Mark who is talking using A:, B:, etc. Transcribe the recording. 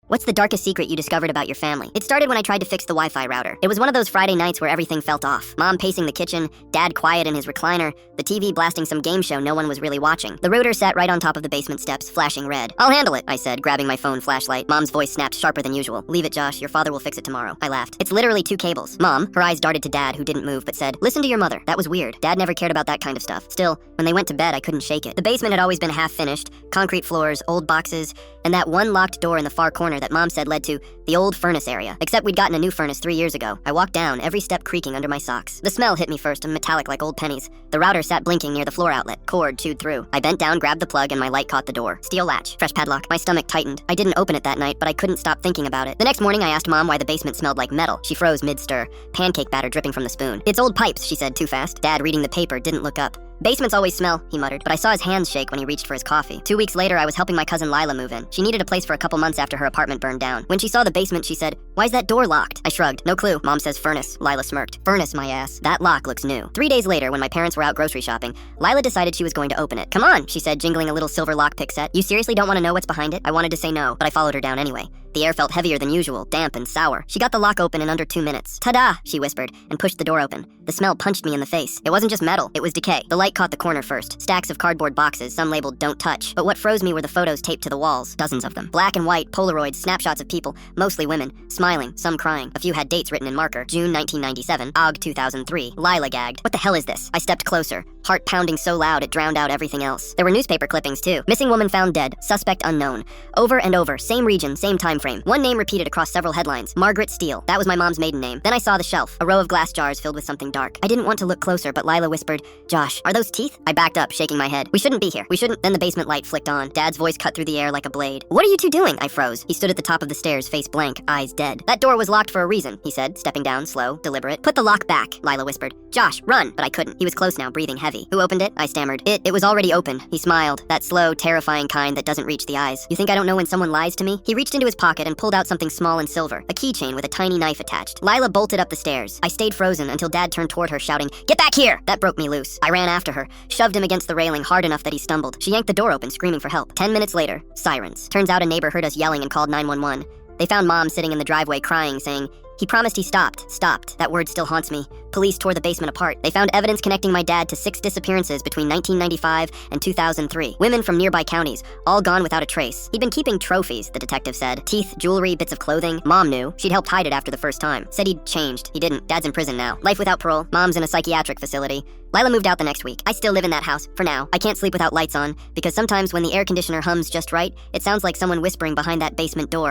A: What's the darkest secret you discovered about your family? It started when I tried to fix the Wi-Fi router. It was one of those Friday nights where everything felt off. Mom pacing the kitchen, Dad quiet in his recliner, the TV blasting some game show no one was really watching. The router sat right on top of the basement steps, flashing red. "I'll handle it," I said, grabbing my phone flashlight. Mom's voice snapped sharper than usual. "Leave it, Josh. Your father will fix it tomorrow." I laughed. "It's literally 2 cables." Mom, her eyes darted to Dad, who didn't move, but said, "Listen to your mother. That was weird. Dad never cared about that kind of stuff." Still, when they went to bed, I couldn't shake it. The basement had always been half finished, concrete floors, old boxes, and that one locked door in the far corner that Mom said led to the old furnace area. Except we'd gotten a new furnace 3 years ago. I walked down, every step creaking under my socks. The smell hit me first, metallic like old pennies. The router sat blinking near the floor outlet, cord chewed through. I bent down, grabbed the plug, and my light caught the door. Steel latch, fresh padlock. My stomach tightened. I didn't open it that night, but I couldn't stop thinking about it. The next morning, I asked Mom why the basement smelled like metal. She froze mid-stir, pancake batter dripping from the spoon. "It's old pipes," she said too fast. Dad, reading the paper, didn't look up. "Basements always smell," he muttered, but I saw his hands shake when he reached for his coffee. 2 weeks later, I was helping my cousin Lila move in. She needed a place for a couple months after her apartment burned down. When she saw the basement, she said, "Why's that door locked?" I shrugged. "No clue. Mom says furnace." Lila smirked. "Furnace, my ass. That lock looks new." 3 days later, when my parents were out grocery shopping, Lila decided she was going to open it. "Come on," she said, jingling a little silver lockpick set. "You seriously don't want to know what's behind it?" I wanted to say no, but I followed her down anyway. The air felt heavier than usual, damp and sour. She got the lock open in under 2 minutes. "Ta-da," she whispered, and pushed the door open. The smell punched me in the face. It wasn't just metal, it was decay. The light caught the corner first. Stacks of cardboard boxes, some labeled "Don't Touch." But what froze me were the photos taped to the walls. Dozens of them. Black and white, Polaroids, snapshots of people, mostly women, smiling, some crying. A few had dates written in marker. June 1997, Aug 2003. Lila gagged. "What the hell is this?" I stepped closer, heart pounding so loud it drowned out everything else. There were newspaper clippings too. "Missing woman found dead. Suspect unknown." Over and over, same region, same time frame. One name repeated across several headlines. Margaret Steele. That was my mom's maiden name. Then I saw the shelf, a row of glass jars filled with something dark. I didn't want to look closer, but Lila whispered, "Josh, are those teeth?" I backed up, shaking my head. "We shouldn't be here. We shouldn't." Then the basement light flicked on. Dad's voice cut through the air like a blade. "What are you two doing?" I froze. He stood at the top of the stairs, face blank, eyes dead. "That door was locked for a reason," he said, stepping down, slow, deliberate. "Put the lock back," Lila whispered. "Josh, run!" But I couldn't. He was close now, breathing heavy. "Who opened it?" I stammered. It was already open." He smiled, that slow, terrifying kind that doesn't reach the eyes. "You think I don't know when someone lies to me?" He reached into his pocket and pulled out something small and silver, a keychain with a tiny knife attached. Lila bolted up the stairs. I stayed frozen until Dad turned toward her, shouting, "Get back here!" That broke me loose. I ran after her, shoved him against the railing hard enough that he stumbled. She yanked the door open, screaming for help. 10 minutes later, sirens. Turns out a neighbor heard us yelling and called 911. They found Mom sitting in the driveway crying, saying, "He promised he stopped." Stopped. That word still haunts me. Police tore the basement apart. They found evidence connecting my dad to 6 disappearances between 1995 and 2003. Women from nearby counties, all gone without a trace. He'd been keeping trophies, the detective said. Teeth, jewelry, bits of clothing. Mom knew. She'd helped hide it after the first time. Said he'd changed. He didn't. Dad's in prison now. Life without parole. Mom's in a psychiatric facility. Lila moved out the next week. I still live in that house, for now. I can't sleep without lights on, because sometimes when the air conditioner hums just right, it sounds like someone whispering behind that basement door.